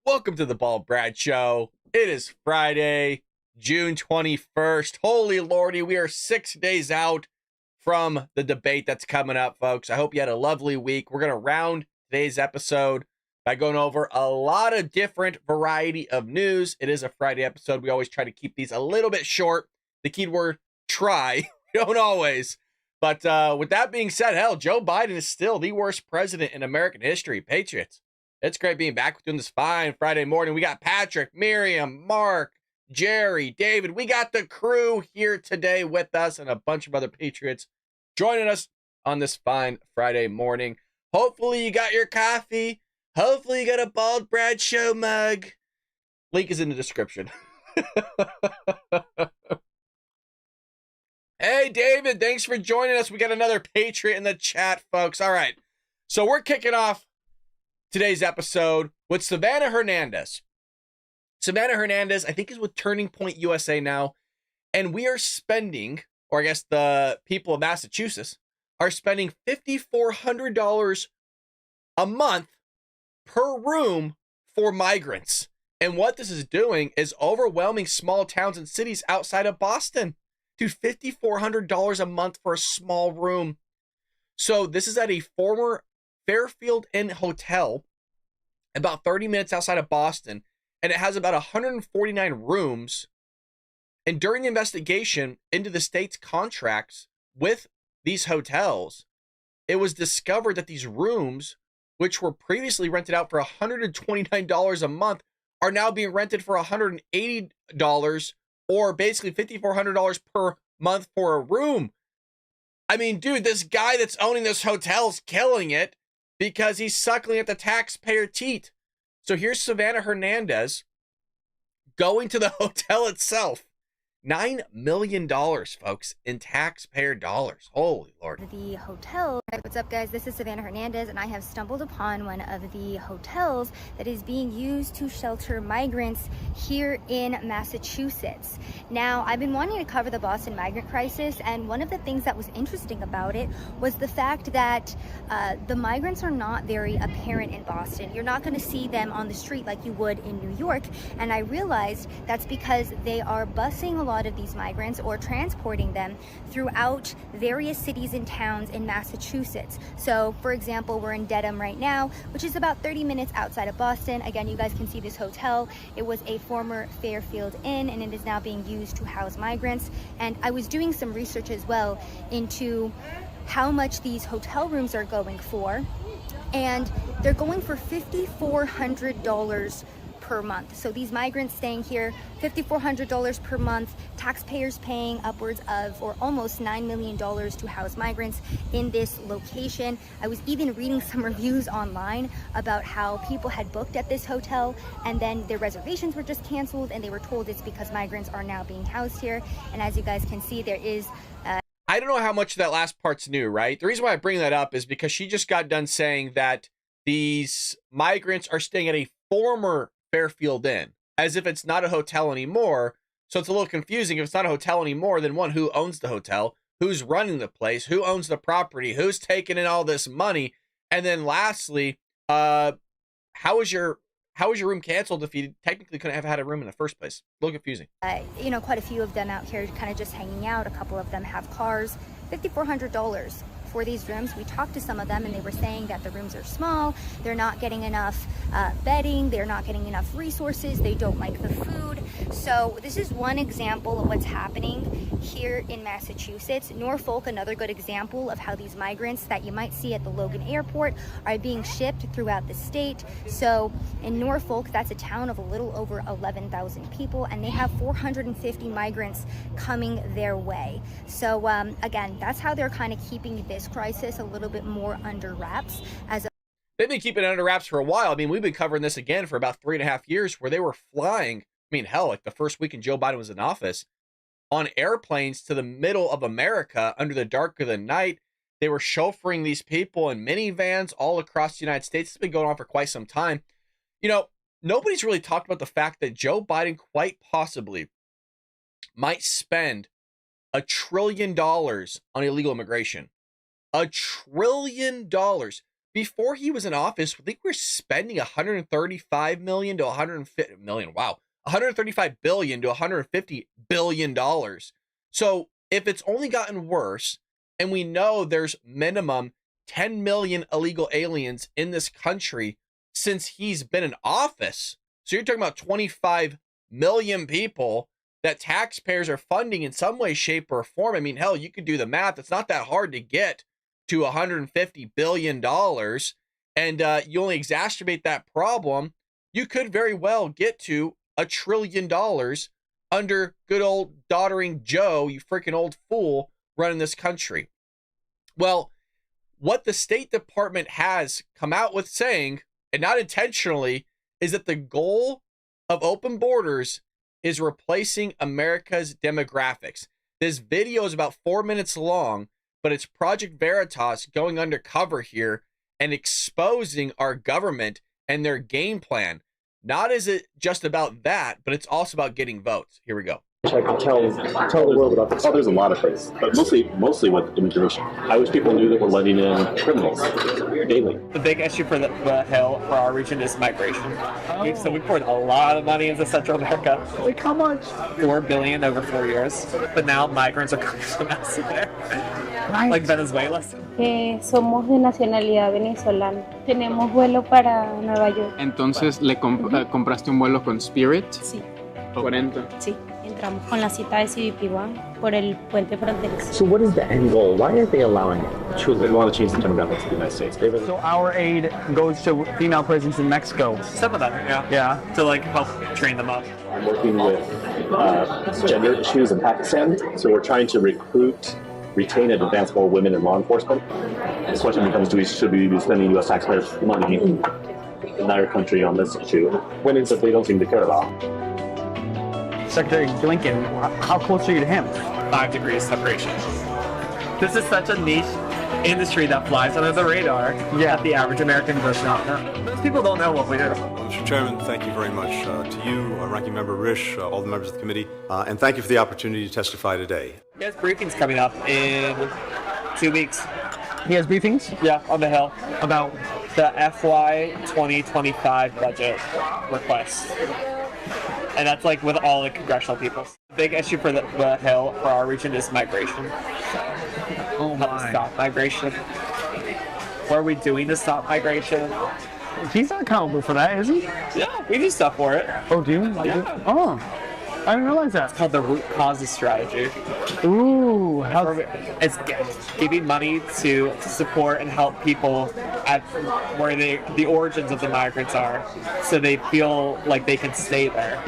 Welcome to the Bald Brad Show. It is Friday, June 21st. Holy lordy, we are 6 days out from the debate that's coming up, folks. I hope you had a lovely week. We're going to round today's episode by going over a lot of different variety of news. It is a Friday episode. We always try to keep these a little bit short. The keyword try. We don't always. But with that being said, hell, Joe Biden is still the worst president in American history. Patriots. It's great being back doing this fine Friday morning. We got Patrick, Miriam, Mark, Jerry, David. We got the crew here today with us and a bunch of other Patriots joining us on this fine Friday morning. Hopefully you got your coffee. Hopefully you got a Bald Brad Show mug. Link is in the description. Hey, David, thanks for joining us. We got another Patriot in the chat, folks. All right, so we're kicking off today's episode with Savannah Hernandez. Savannah Hernandez, I think, is with Turning Point USA now. And we are spending, or I guess the people of Massachusetts are spending $5,400 a month per room for migrants. And what this is doing is overwhelming small towns and cities outside of Boston. Dude, $5,400 a month for a small room. So this is at a former Fairfield Inn Hotel, about 30 minutes outside of Boston, and it has about 149 rooms. And during the investigation into the state's contracts with these hotels, it was discovered that these rooms, which were previously rented out for $129 a month, are now being rented for $180, or basically $5,400 per month for a room. I mean, dude, this guy that's owning this hotel's killing it, because he's suckling at the taxpayer teat. So here's Savannah Hernandez going to the hotel itself. $9 million, folks, in taxpayer dollars. Holy Lord. The hotel. What's up, guys? This is Savannah Hernandez, and I have stumbled upon one of the hotels that is being used to shelter migrants here in Massachusetts. Now, I've been wanting to cover the Boston migrant crisis, and one of the things that was interesting about it was the fact that the migrants are not very apparent in Boston. You're not going to see them on the street like you would in New York, and I realized that's because they are busing a lot of these migrants or transporting them throughout various cities and towns in Massachusetts. So, for example, we're in Dedham right now, which is about 30 minutes outside of Boston. Again, you guys can see this hotel. It was a former Fairfield Inn, and it is now being used to house migrants. And I was doing some research as well into how much these hotel rooms are going for, and they're going for $5,400 per month. So these migrants staying here, $5,400 per month, taxpayers paying upwards of or almost $9 million to house migrants in this location. I was even reading some reviews online about how people had booked at this hotel and then their reservations were just canceled, and they were told it's because migrants are now being housed here. And as you guys can see, there is I don't know how much of that last part's new, right? The reason why I bring that up is because she just got done saying that these migrants are staying at a former Fairfield Inn, as if it's not a hotel anymore. So it's a little confusing. If it's not a hotel anymore, then one, who owns the hotel? Who's running the place? Who owns the property? Who's taking in all this money? And then lastly, how is your room canceled if you technically couldn't have had a room in the first place? A little confusing. Quite a few of them out here kind of just hanging out. A couple of them have cars. $5,400 for these rooms. We talked to some of them and they were saying that the rooms are small, they're not getting enough bedding, they're not getting enough resources, they don't like the food. So this is one example of what's happening here in Massachusetts. Norfolk, another good example of how these migrants that you might see at the Logan Airport are being shipped throughout the state. So in Norfolk, that's a town of a little over 11,000 people, and they have 450 migrants coming their way. So again, that's how they're kind of keeping this crisis a little bit more under wraps. They've been keeping it under wraps for a while. I mean, we've been covering this again for about 3.5 years, where they were flying. I mean, hell, like the first week Joe Biden was in office, on airplanes to the middle of America under the dark of the night. They were chauffeuring these people in minivans all across the United States. It's been going on for quite some time. You know, nobody's really talked about the fact that Joe Biden quite possibly might spend $1 trillion on illegal immigration. $1 trillion. before he was in office, I think we're spending 135 million to 150 million. Wow. 135 billion to 150 billion dollars. So if it's only gotten worse, and we know there's minimum 10 million illegal aliens in this country since he's been in office. So you're talking about 25 million people that taxpayers are funding in some way, shape, or form. I mean, hell, you could do the math. It's not that hard to get to $150 billion, and you only exacerbate that problem. You could very well get to $1 trillion under good old doddering Joe, you freaking old fool, running this country. Well, what the State Department has come out with saying, and not intentionally, is that the goal of open borders is replacing America's demographics. This video is about 4 minutes long, but it's Project Veritas going undercover here and exposing our government and their game plan. Not is it just about that, but it's also about getting votes. Here we go. I can tell the world about this. Oh, there's a lot of things, but mostly with immigration. I wish people knew that we're letting in criminals daily. The big issue for the Hill, for our region, is migration. So we poured a lot of money into Central America. Like how much? $4 billion over 4 years. But now migrants are coming from out there, right. Like Venezuela. Somos de nacionalidad venezolana. Tenemos vuelo para Nueva York. Entonces, ¿compraste un vuelo con Spirit? Sí. 40. Sí. Entramos con la cita de CBP One por el puente fronterizo. So what is the end goal? Why are they allowing it? Truly, they want to change the demographics of the United States. So our aid goes to female prisons in Mexico. Some of them, yeah. Yeah. To like help train them up. I'm working with gender issues in Pakistan, so we're trying to retain and advance more women in law enforcement. The question becomes, should we be spending U.S. taxpayers' money in our country on this issue when it's that they don't seem to care about? Secretary Blinken, how close are you to him? 5 degrees separation. This is such a niche industry that flies under the radar that the average American does not know. Most people don't know what we do. Mr. Chairman, thank you very much to you, Ranking Member Risch, all the members of the committee, and thank you for the opportunity to testify today. He has briefings coming up in 2 weeks. He has briefings? Yeah, on the Hill. About? The FY 2025 budget request. And that's like with all the congressional people. The big issue for the Hill, for our region, is migration. Oh my. Stop migration. What are we doing to stop migration? He's not accountable for that, is he? Yeah, we do stuff for it. Oh, do you? Yeah. Oh, I didn't realize that. It's called the root causes strategy. Ooh, it's giving money to support and help people at where the origins of the migrants are, so they feel like they can stay there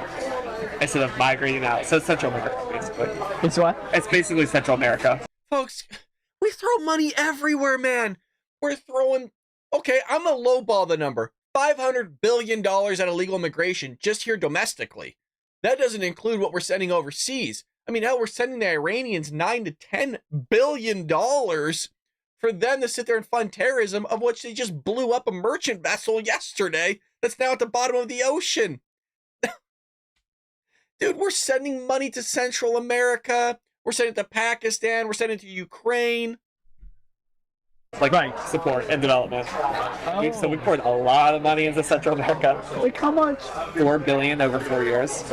instead of migrating out. So it's Central America, basically. It's what? It's basically Central America. Folks, we throw money everywhere, man. We're throwing, okay, I'm gonna lowball the number. $500 billion at illegal immigration just here domestically. That doesn't include what we're sending overseas. I mean, hell, we're sending the Iranians $9 to $10 billion for them to sit there and fund terrorism, of which they just blew up a merchant vessel yesterday that's now at the bottom of the ocean. Dude, we're sending money to Central America. We're sending it to Pakistan. We're sending it to Ukraine. Like support and development. Oh. So we poured a lot of money into Central America. Like how much? $4 billion over 4 years.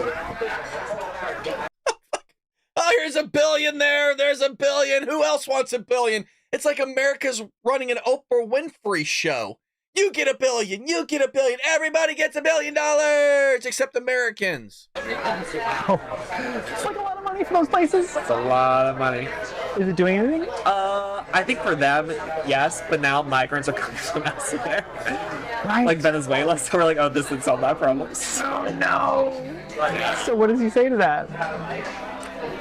Oh, here's $1 billion there. There's $1 billion. Who else wants $1 billion? It's like America's running an Oprah Winfrey show. You get $1 billion. You get $1 billion. Everybody gets $1 billion except Americans. Oh. It's like a lot of money for those places. It's a lot of money. Is it doing anything? I think for them, yes, but now migrants are coming from out there. Right. Like Venezuela, so we're like, oh, this didn't solve that problem. Oh, no. So what does he say to that?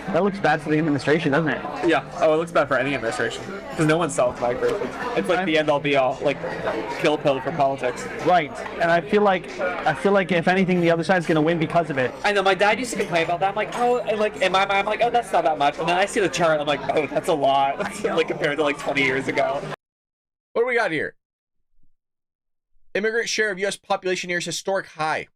That looks bad for the administration, doesn't it? Yeah. Oh, it looks bad for any administration. Because no one solves migration. It's like the end-all be-all, like kill pill for politics. Right. And I feel like if anything, the other side's going to win because of it. I know. My dad used to complain about that. I'm like, oh, and like in my mind, I'm like, oh, that's not that much. And then I see the chart, I'm like, oh, that's a lot. Like compared to like 20 years ago. What do we got here? Immigrant share of U.S. population nears historic high.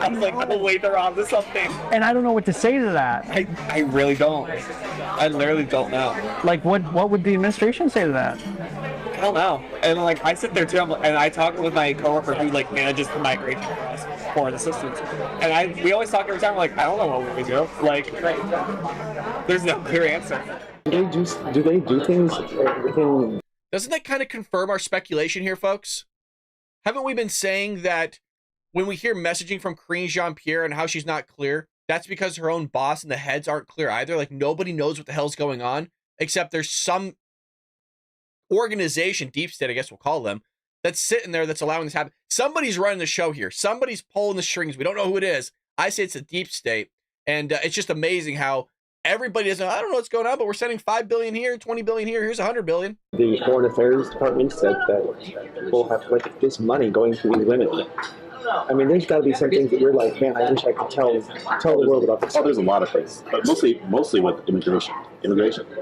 I was like, oh wait, they're on to something. And I don't know what to say to that. I really don't. I literally don't know. Like, what would the administration say to that? I don't know. And like, I sit there too, and I talk with my coworker who like manages the migration for the systems, and we always talk every time. We're like, I don't know what we do. Like, there's no clear answer. Do they do things? Doesn't that kind of confirm our speculation here, folks? Haven't we been saying that when we hear messaging from Korean Jean-Pierre and how she's not clear, that's because her own boss and the heads aren't clear either? Like, nobody knows what the hell's going on, except there's some organization, deep state, I guess we'll call them, that's sitting there that's allowing this to happen. Somebody's running the show here. Somebody's pulling the strings. We don't know who it is. I say it's a deep state. And it's just amazing how everybody doesn't, I don't know what's going on, but we're sending $5 billion here, $20 billion here, here's $100 billion. The Foreign Affairs Department said that people have like this money going to these women. I mean, there's got to be some things that you're like, man, I wish I could tell the world about this. Oh, there's a lot of things, but mostly with immigration,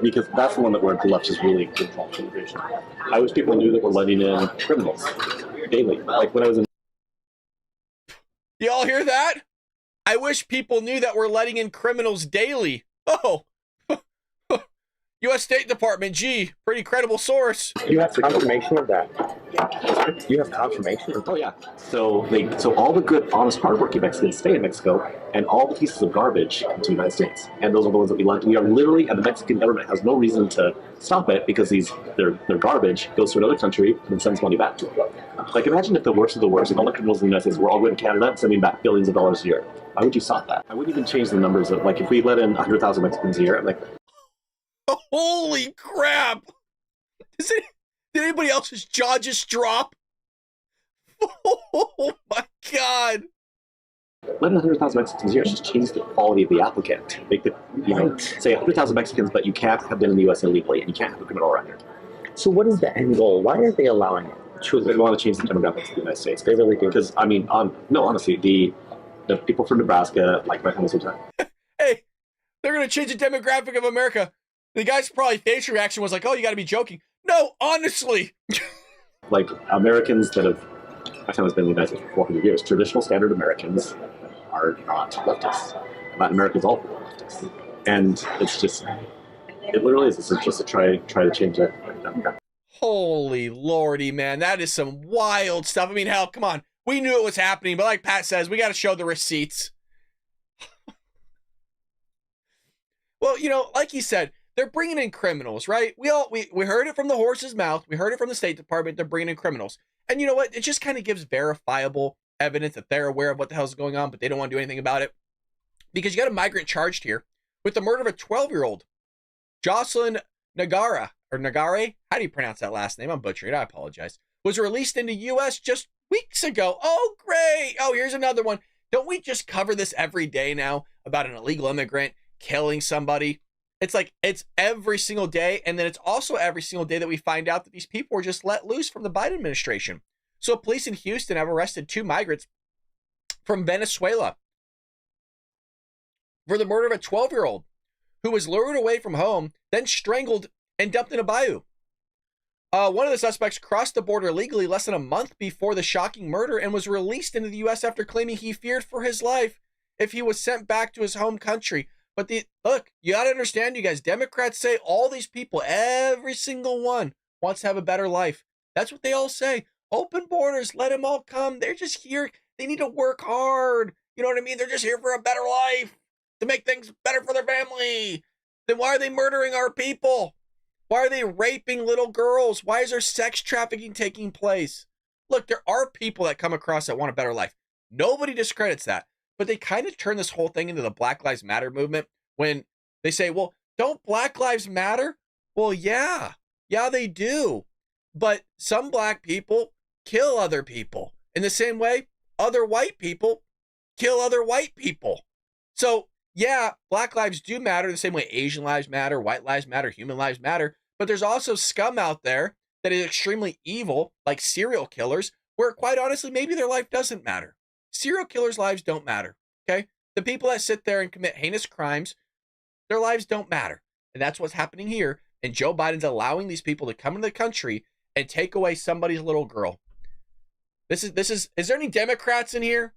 because that's the one that where the left is really controlling immigration. I wish people knew that we're letting in criminals daily. Like when I was in. Y'all hear that? I wish people knew that we're letting in criminals daily. Oh, U.S. State Department, gee, pretty credible source. You have confirmation of that. You have confirmation? Oh, yeah. So all the good, honest, hardworking Mexicans stay in Mexico, and all the pieces of garbage come to the United States. And those are the ones that we let. We are literally, and the Mexican government has no reason to stop it because their garbage goes to another country and then sends money back to them. Like, imagine if the worst of the worst, and all the criminals in the United States were all going to Canada and sending back billions of dollars a year. Why would you stop that? I wouldn't even change the numbers of, like, if we let in 100,000 Mexicans a year, I'm like, holy crap! Did anybody else's jaw just drop? Oh my god! Let in 100,000 Mexicans a year, just change the quality of the applicant. Make the, say 100,000 Mexicans, but you can't have been in the U.S. illegally, and you can't have a criminal record. So what is the end goal? Why are they allowing it? Truly, they want to change the demographics of the United States. They really do. Because, I mean, honestly, the people from Nebraska, like my family sometimes. Hey, they're going to change the demographic of America. The guy's probably facial reaction was like, oh, you got to be joking. No, honestly. Like, Americans that have, my family's been in the United States for 400 years, traditional standard Americans are not leftists. Latin Americans all leftists. And it's just, it literally is. It's just to try to change that demographic. Holy lordy, man. That is some wild stuff. I mean, hell, come on. We knew it was happening, but like Pat says, we got to show the receipts. Well, like he said, they're bringing in criminals, right? We heard it from the horse's mouth. We heard it from the State Department. They're bringing in criminals. And you know what? It just kind of gives verifiable evidence that they're aware of what the hell's going on, but they don't want to do anything about it. Because you got a migrant charged here with the murder of a 12-year-old, Jocelyn Nagara, or Nagare? How do you pronounce that last name? I'm butchering it. I apologize. Was released into U.S. just weeks ago. Oh, great. Oh, here's another one. Don't we just cover this every day now about an illegal immigrant killing somebody? It's like, it's every single day. And then it's also every single day that we find out that these people were just let loose from the Biden administration. So police in Houston have arrested 2 migrants from Venezuela for the murder of a 12-year-old who was lured away from home, then strangled and dumped in a bayou. One of the suspects crossed the border illegally less than a month before the shocking murder and was released into the U.S. after claiming he feared for his life if he was sent back to his home country. But look, you got to understand, you guys, Democrats say all these people, every single one, wants to have a better life. That's what they all say. Open borders, let them all come. They're just here. They need to work hard. You know what I mean? They're just here for a better life, to make things better for their family. Then why are they murdering our people? Why are they raping little girls? Why is there sex trafficking taking place? Look, there are people that come across that want a better life. Nobody discredits that. But they kind of turn this whole thing into the Black Lives Matter movement when they say, well, don't Black Lives matter? Well, yeah, they do. But some black people kill other people. In the same way, other white people kill other white people. So, yeah, Black lives do matter the same way Asian lives matter, white lives matter, human lives matter. But there's also scum out there that is extremely evil, like serial killers, where quite honestly, maybe their life doesn't matter. Serial killers' lives don't matter, okay? The people that sit there and commit heinous crimes, their lives don't matter. And that's what's happening here. And Joe Biden's allowing these people to come into the country and take away somebody's little girl. Is there any Democrats in here?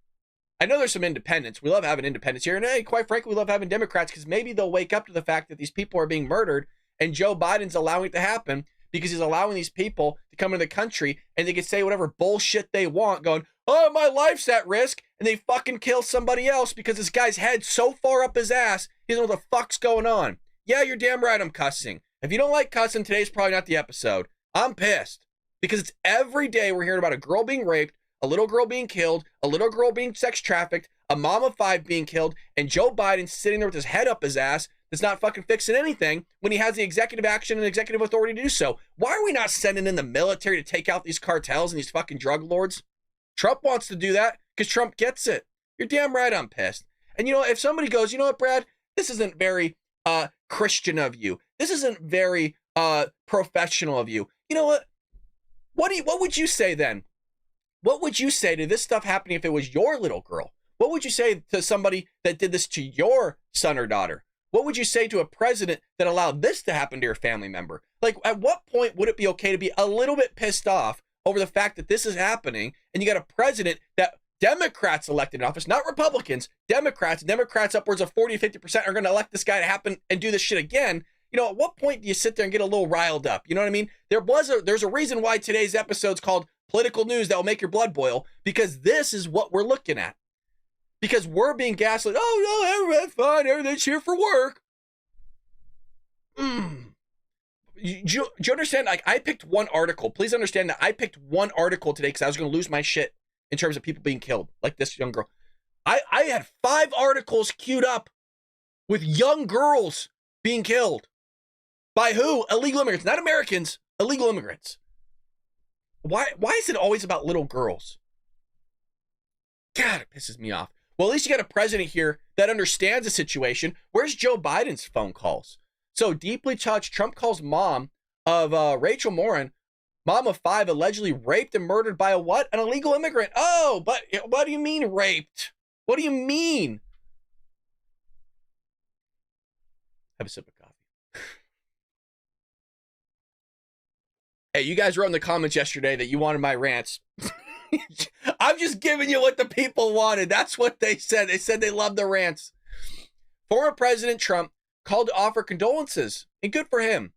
I know there's some independents. We love having independents here. And hey, quite frankly, we love having Democrats because maybe they'll wake up to the fact that these people are being murdered and Joe Biden's allowing it to happen because he's allowing these people to come into the country and they can say whatever bullshit they want going, oh, my life's at risk. And they fucking kill somebody else because this guy's head's so far up his ass, he doesn't know what the fuck's going on. Yeah, you're damn right I'm cussing. If you don't like cussing, today's probably not the episode. I'm pissed because it's every day we're hearing about a girl being raped, a little girl being killed, a little girl being sex trafficked, a mom of 5 being killed, and Joe Biden sitting there with his head up his ass that's not fucking fixing anything when he has the executive action and executive authority to do so. Why are we not sending in the military to take out these cartels and these fucking drug lords? Trump wants to do that because Trump gets it. You're damn right I'm pissed. And you know, if somebody goes, you know what, Brad, this isn't very Christian of you. This isn't very professional of you. You know what? What would you say then? What would you say to this stuff happening if it was your little girl? What would you say to somebody that did this to your son or daughter? What would you say to a president that allowed this to happen to your family member? Like, at what point would it be okay to be a little bit pissed off over the fact that this is happening and you got a president that Democrats elected in office, not Republicans, Democrats upwards of 40, 50% are going to elect this guy to happen and do this shit again. You know, at what point do you sit there and get a little riled up? You know what I mean? There's a reason why today's episode's called Political News That Will Make Your Blood Boil, because this is what we're looking at. Because we're being gaslit. Oh, no, everything's fine. Everything's here for work. Do you understand? Like, I picked one article. Please understand that I picked one article today because I was going to lose my shit in terms of people being killed, like this young girl. I had 5 articles queued up with young girls being killed. By who? Illegal immigrants. Not Americans. Illegal immigrants. Why is it always about little girls? God, it pisses me off. Well, at least you got a president here that understands the situation. Where's Joe Biden's phone calls? So deeply touched, Trump calls mom of Rachel Morin, mom of 5, allegedly raped and murdered by a what? An illegal immigrant. Oh, but what do you mean raped? What do you mean? Have a sip of coffee. Hey, you guys wrote in the comments yesterday that you wanted my rants. I'm just giving you what the people wanted. That's what they said. They said they loved the rants. Former President Trump called to offer condolences, and good for him.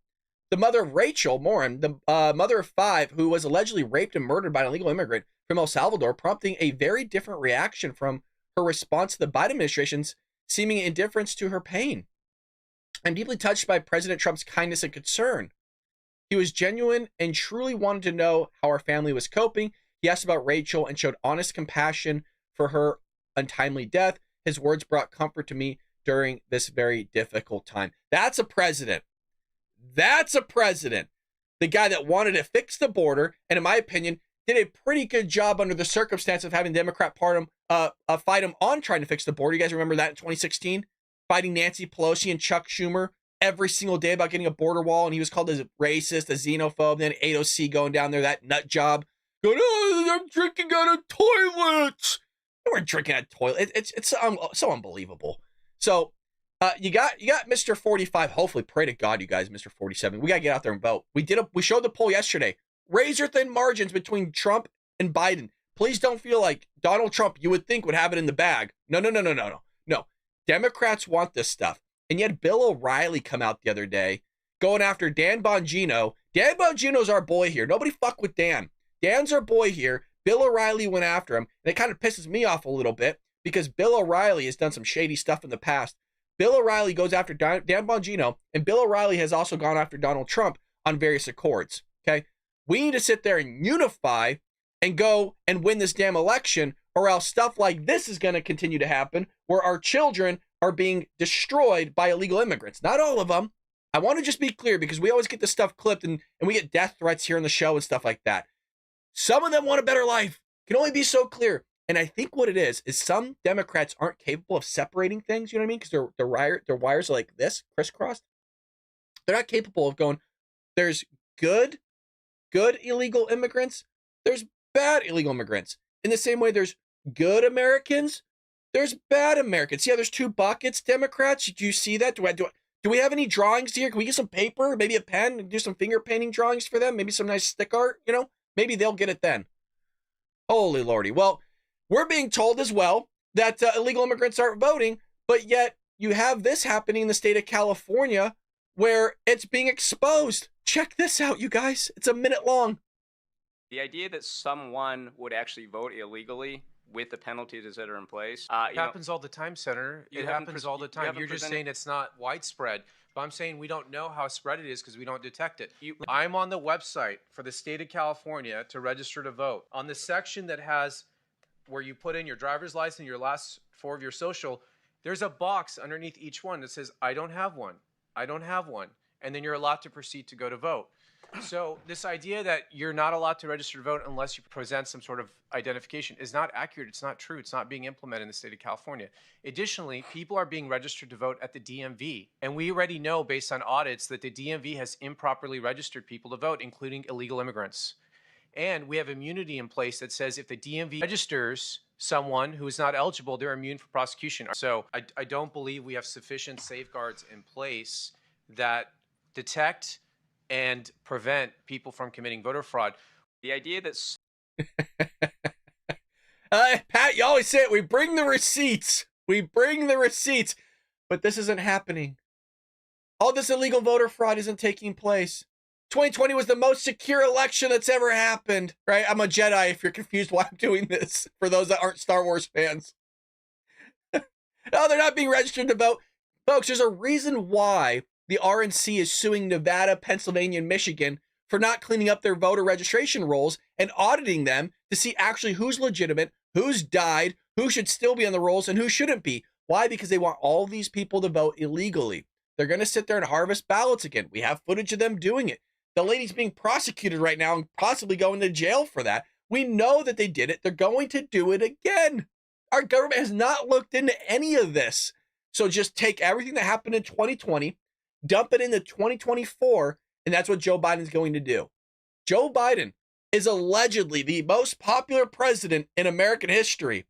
The mother of Rachel Morin, the mother of 5, who was allegedly raped and murdered by an illegal immigrant from El Salvador, prompting a very different reaction from her response to the Biden administration's seeming indifference to her pain. I'm deeply touched by President Trump's kindness and concern. He was genuine and truly wanted to know how our family was coping. He asked about Rachel and showed honest compassion for her untimely death. His words brought comfort to me during this very difficult time. That's a president. That's a president. The guy that wanted to fix the border, and in my opinion, did a pretty good job under the circumstance of having the Democrat Party fight him on trying to fix the border. You guys remember that in 2016? Fighting Nancy Pelosi and Chuck Schumer every single day about getting a border wall, and he was called a racist, a xenophobe. Then AOC going down there, that nut job, going, oh, I'm drinking out of toilets. They weren't drinking out of toilet. It's so unbelievable. So you got Mr. 45. Hopefully, pray to God, you guys, Mr. 47. We gotta get out there and vote. We showed the poll yesterday. Razor thin margins between Trump and Biden. Please don't feel like Donald Trump, you would think, would have it in the bag. No. Democrats want this stuff. And yet Bill O'Reilly come out the other day going after Dan Bongino. Dan Bongino's our boy here. Nobody fuck with Dan. Dan's our boy here. Bill O'Reilly went after him. And it kind of pisses me off a little bit because Bill O'Reilly has done some shady stuff in the past. Bill O'Reilly goes after Dan Bongino, and Bill O'Reilly has also gone after Donald Trump on various accords. Okay? We need to sit there and unify and go and win this damn election, or else stuff like this is going to continue to happen where our children are being destroyed by illegal immigrants. Not all of them. I want to just be clear because we always get this stuff clipped and we get death threats here on the show and stuff like that. Some of them want a better life. Can only be so clear. And I think what it is some Democrats aren't capable of separating things, you know what I mean? Because their wires are like this, crisscrossed. They're not capable of going, there's good illegal immigrants, there's bad illegal immigrants. In the same way there's good Americans, there's bad Americans. Yeah, there's 2 buckets, Democrats. Do you see that? Do we have any drawings here? Can we get some paper, maybe a pen, and do some finger painting drawings for them? Maybe some nice stick art, you know? Maybe they'll get it then. Holy Lordy. Well, we're being told as well that illegal immigrants aren't voting, but yet you have this happening in the state of California where it's being exposed. Check this out, you guys. It's a minute long. The idea that someone would actually vote illegally with the penalties that are in place. It happens all the time, Senator. It happens all the time. You're just saying it's not widespread. But I'm saying we don't know how spread it is because we don't detect it. I'm on the website for the state of California to register to vote. On the section that has where you put in your driver's license, your last four of your social, there's a box underneath each one that says, I don't have one. I don't have one. And then you're allowed to proceed to go to vote. So this idea that you're not allowed to register to vote unless you present some sort of identification is not accurate. It's not true. It's not being implemented in the state of California. Additionally, people are being registered to vote at the DMV. And we already know based on audits that the DMV has improperly registered people to vote, including illegal immigrants. And we have immunity in place that says if the DMV registers someone who is not eligible, they're immune from prosecution. So I don't believe we have sufficient safeguards in place that detect and prevent people from committing voter fraud. The idea that Pat, you always say it. We bring the receipts. We bring the receipts. But this isn't happening. All this illegal voter fraud isn't taking place. 2020 was the most secure election that's ever happened, right? I'm a Jedi if you're confused why I'm doing this, for those that aren't Star Wars fans. No, they're not being registered to vote. Folks, there's a reason why the RNC is suing Nevada, Pennsylvania, and Michigan for not cleaning up their voter registration rolls and auditing them to see actually who's legitimate, who's died, who should still be on the rolls, and who shouldn't be. Why? Because they want all these people to vote illegally. They're going to sit there and harvest ballots again. We have footage of them doing it. The lady's being prosecuted right now and possibly going to jail for that. We know that they did it. They're going to do it again. Our government has not looked into any of this. So just take everything that happened in 2020, dump it into 2024, and that's what Joe Biden's going to do. Joe Biden is allegedly the most popular president in American history.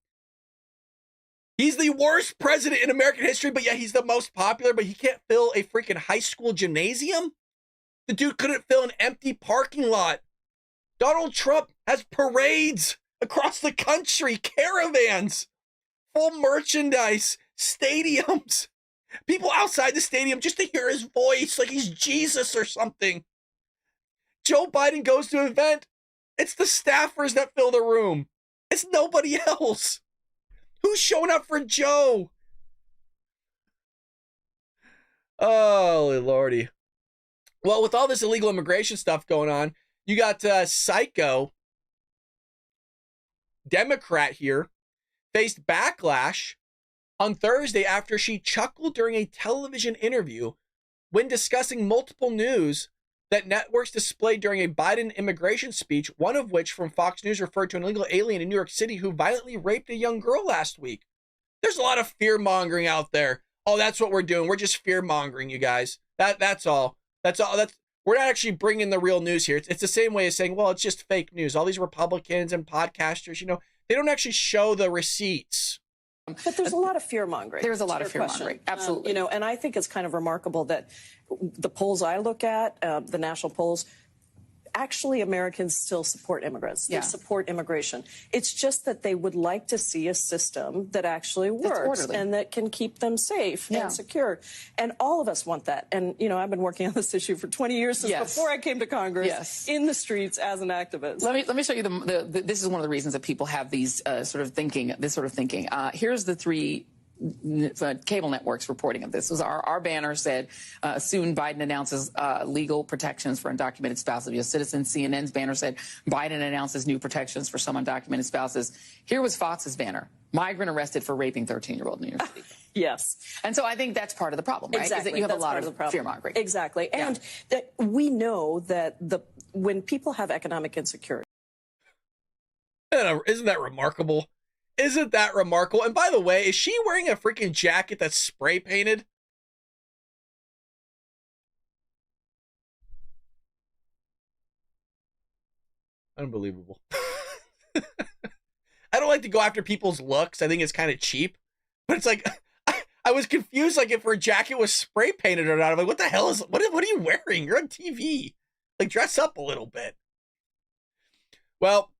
He's the worst president in American history, but yet he's the most popular, but he can't fill a freaking high school gymnasium? The dude couldn't fill an empty parking lot. Donald Trump has parades across the country, caravans, full merchandise, stadiums. People outside the stadium just to hear his voice like he's Jesus or something. Joe Biden goes to an event. It's the staffers that fill the room. It's nobody else. Who's showing up for Joe? Oh, Lordy. Well, with all this illegal immigration stuff going on, you got psycho Democrat here faced backlash on Thursday after she chuckled during a television interview when discussing multiple news that networks displayed during a Biden immigration speech, one of which from Fox News referred to an illegal alien in New York City who violently raped a young girl last week. There's a lot of fear-mongering out there. Oh, that's what we're doing. We're just fear-mongering, you guys. That's all. We're not actually bringing the real news here. It's the same way as saying, well, it's just fake news. All these Republicans and podcasters, they don't actually show the receipts. But there's a lot of fear-mongering. There's a lot of fear-mongering, absolutely. And I think it's kind of remarkable that the polls I look at, the national polls, actually Americans still support immigrants. They support immigration. It's just that they would like to see a system that actually works and that can keep them safe and secure. And all of us want that. And, I've been working on this issue for 20 years since before I came to Congress in the streets as an activist. Let me show you this is one of the reasons that people have these sort of thinking. Here's the three cable networks reporting of this. Our banner said, soon Biden announces legal protections for undocumented spouses of U.S. citizens. CNN's banner said, Biden announces new protections for some undocumented spouses. Here was Fox's banner, migrant arrested for raping 13-year-old in New York City. Yes. And so I think that's part of the problem, right? Exactly. Is that you have a lot of fear-mongering. Exactly. And that we know that when people have economic insecurity. Isn't that remarkable? Isn't that remarkable? And by the way, is she wearing a freaking jacket that's spray painted? Unbelievable. I don't like to go after people's looks. I think it's kind of cheap. But it's like, I was confused, like, if her jacket was spray painted or not. I'm like, what the hell is, what are you wearing? You're on TV. Like, dress up a little bit. Well,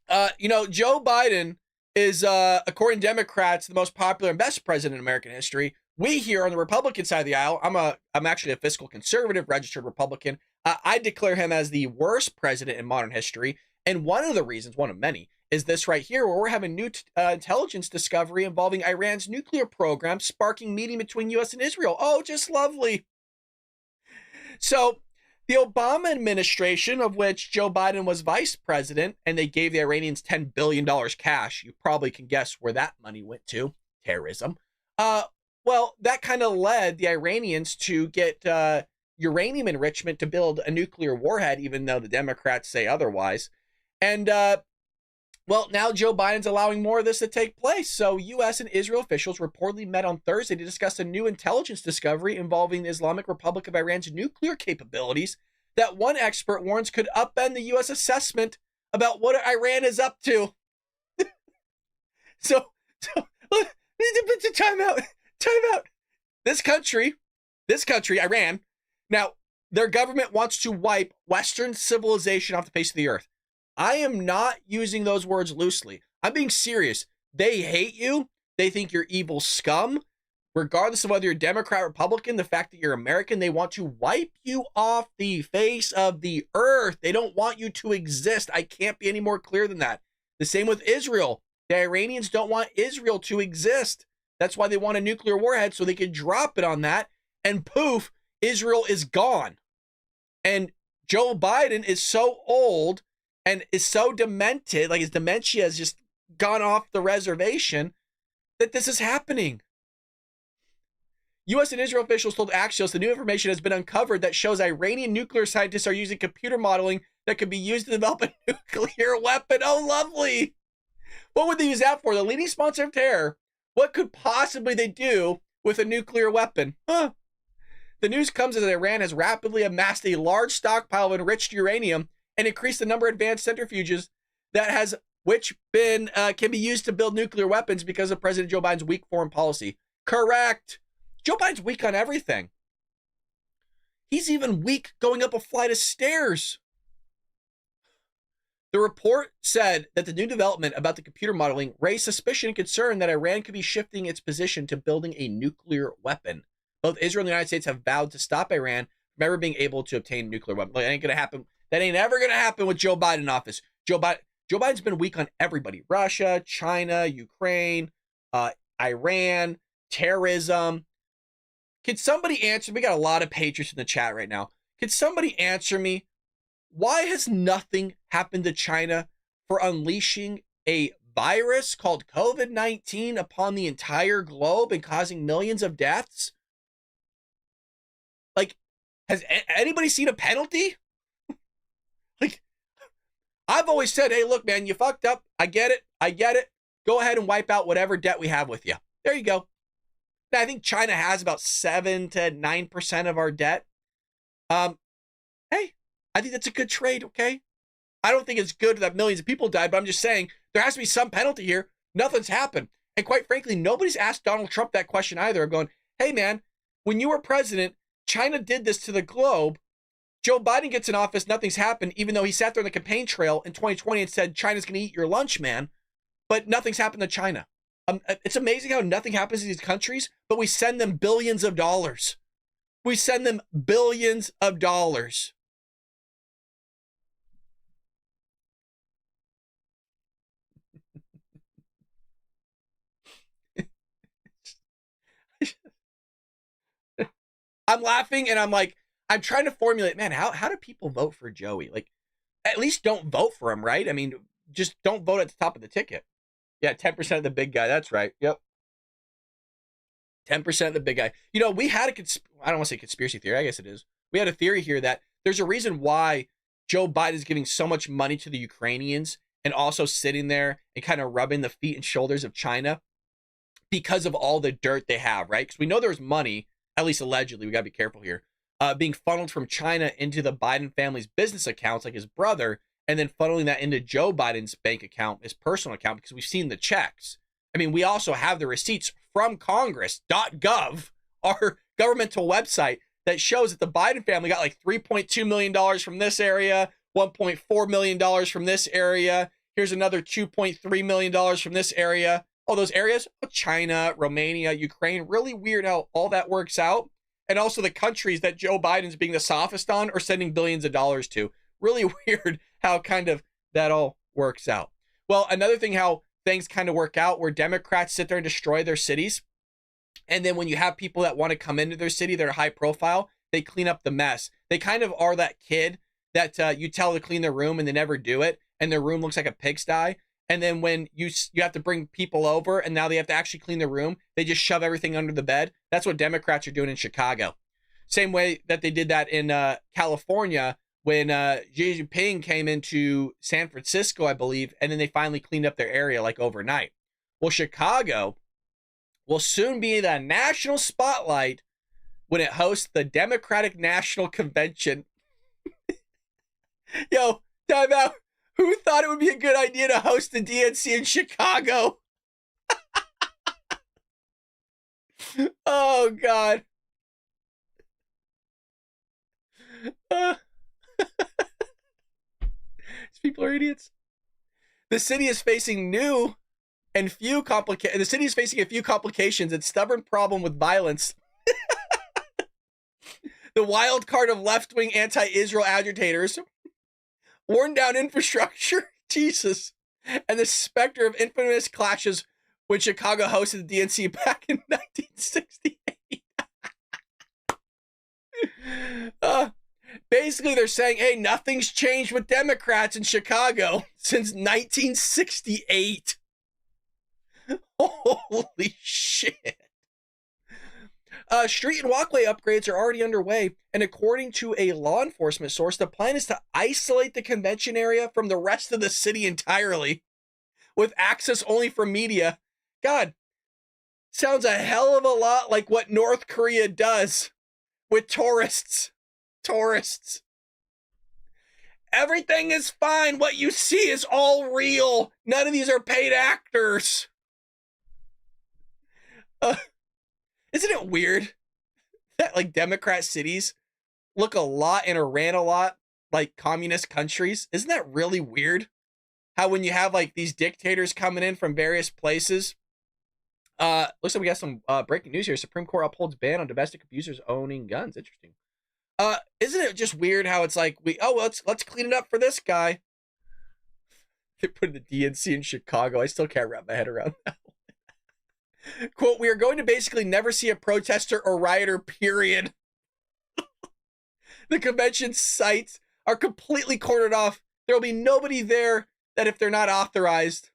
Joe Biden is, according to Democrats, the most popular and best president in American history. We here on the Republican side of the aisle, I'm actually a fiscal conservative, registered Republican. I declare him as the worst president in modern history. And one of the reasons, one of many, is this right here, where we're having new intelligence discovery involving Iran's nuclear program, sparking meeting between U.S. and Israel. Oh, just lovely. So the Obama administration, of which Joe Biden was vice president, and they gave the Iranians $10 billion cash. You probably can guess where that money went to. Terrorism. Well, that kind of led the Iranians to get uranium enrichment to build a nuclear warhead, even though the Democrats say otherwise. And, well, now Joe Biden's allowing more of this to take place. So U.S. and Israel officials reportedly met on Thursday to discuss a new intelligence discovery involving the Islamic Republic of Iran's nuclear capabilities that one expert warns could upend the U.S. assessment about what Iran is up to. So time out. This country, Iran, now their government wants to wipe Western civilization off the face of the earth. I am not using those words loosely. I'm being serious. They hate you. They think you're evil scum. Regardless of whether you're Democrat or Republican, the fact that you're American, they want to wipe you off the face of the earth. They don't want you to exist. I can't be any more clear than that. The same with Israel. The Iranians don't want Israel to exist. That's why they want a nuclear warhead, so they can drop it on that, and poof, Israel is gone. And Joe Biden is so old and is so demented, like his dementia has just gone off the reservation, that this is happening. U.S. and Israel officials told Axios the new information has been uncovered that shows Iranian nuclear scientists are using computer modeling that could be used to develop a nuclear weapon. Oh, lovely. What would they use that for? The leading sponsor of terror. What could possibly they do with a nuclear weapon? Huh. The news comes as Iran has rapidly amassed a large stockpile of enriched uranium and increased the number of advanced centrifuges which can be used to build nuclear weapons because of President Joe Biden's weak foreign policy. Correct. Joe Biden's weak on everything. He's even weak going up a flight of stairs. The report said that the new development about the computer modeling raised suspicion and concern that Iran could be shifting its position to building a nuclear weapon. Both Israel and the United States have vowed to stop Iran from ever being able to obtain nuclear weapons. That ain't going to happen. That ain't ever going to happen with Joe Biden in office. Joe Biden's been weak on everybody. Russia, China, Ukraine, Iran, terrorism. Can somebody answer? We got a lot of patriots in the chat right now. Can somebody answer me? Why has nothing happened to China for unleashing a virus called COVID-19 upon the entire globe and causing millions of deaths? Like, has anybody seen a penalty? Like, I've always said, hey, look, man, you fucked up. I get it. Go ahead and wipe out whatever debt we have with you. There you go. Now, I think China has about 7 to 9% of our debt. Hey, I think that's a good trade, okay? I don't think it's good that millions of people died, but I'm just saying there has to be some penalty here. Nothing's happened. And quite frankly, nobody's asked Donald Trump that question either. I'm going, hey, man, when you were president, China did this to the globe. Joe Biden gets in office, nothing's happened, even though he sat there on the campaign trail in 2020 and said, China's going to eat your lunch, man. But nothing's happened to China. It's amazing how nothing happens to these countries, but we send them billions of dollars. We send them billions of dollars. I'm laughing and I'm like, I'm trying to formulate, man, how do people vote for Joey? Like, at least don't vote for him, right? I mean, just don't vote at the top of the ticket. Yeah, 10% of the big guy. That's right. Yep. 10% of the big guy. You know, we had I don't want to say conspiracy theory. I guess it is. We had a theory here that there's a reason why Joe Biden is giving so much money to the Ukrainians and also sitting there and kind of rubbing the feet and shoulders of China because of all the dirt they have, right? Because we know there's money, at least allegedly, we got to be careful here, being funneled from China into the Biden family's business accounts, like his brother, and then funneling that into Joe Biden's bank account, his personal account, because we've seen the checks. I mean, we also have the receipts from Congress.gov, our governmental website, that shows that the Biden family got like $3.2 million from this area, $1.4 million from this area. Here's another $2.3 million from this area. All those areas, China, Romania, Ukraine, really weird how all that works out. And also the countries that Joe Biden's being the sophist on are sending billions of dollars to. Really weird how kind of that all works out. Well, another thing how things kind of work out where Democrats sit there and destroy their cities. And then when you have people that want to come into their city, they're high profile, they clean up the mess. They kind of are that kid that you tell to clean their room and they never do it. And their room looks like a pigsty. And then when you have to bring people over and now they have to actually clean the room, they just shove everything under the bed. That's what Democrats are doing in Chicago. Same way that they did that in California when Jean-pierre came into San Francisco, I believe, and then they finally cleaned up their area like overnight. Well, Chicago will soon be in the national spotlight when it hosts the Democratic National Convention. Yo, time out. Who thought it would be a good idea to host the DNC in Chicago? Oh, God. These people are idiots. The city is facing a few complications and stubborn problem with violence. The wild card of left-wing anti-Israel agitators, worn down infrastructure, Jesus, and the specter of infamous clashes when Chicago hosted the DNC back in 1968. Basically, they're saying, hey, nothing's changed with Democrats in Chicago since 1968. Holy shit. Street and walkway upgrades are already underway, and according to a law enforcement source, the plan is to isolate the convention area from the rest of the city entirely, with access only for media. God, sounds a hell of a lot like what North Korea does with tourists. Everything is fine. What you see is all real. None of these are paid actors. Isn't it weird that like Democrat cities look a lot and are ran a lot like communist countries? Isn't that really weird? How when you have like these dictators coming in from various places. Looks like we got some breaking news here. Supreme Court upholds ban on domestic abusers owning guns. Interesting. Isn't it just weird how it's like let's clean it up for this guy. They put the DNC in Chicago. I still can't wrap my head around that. Quote, we are going to basically never see a protester or rioter, period. The convention sites are completely cornered off. There will be nobody there that if they're not authorized.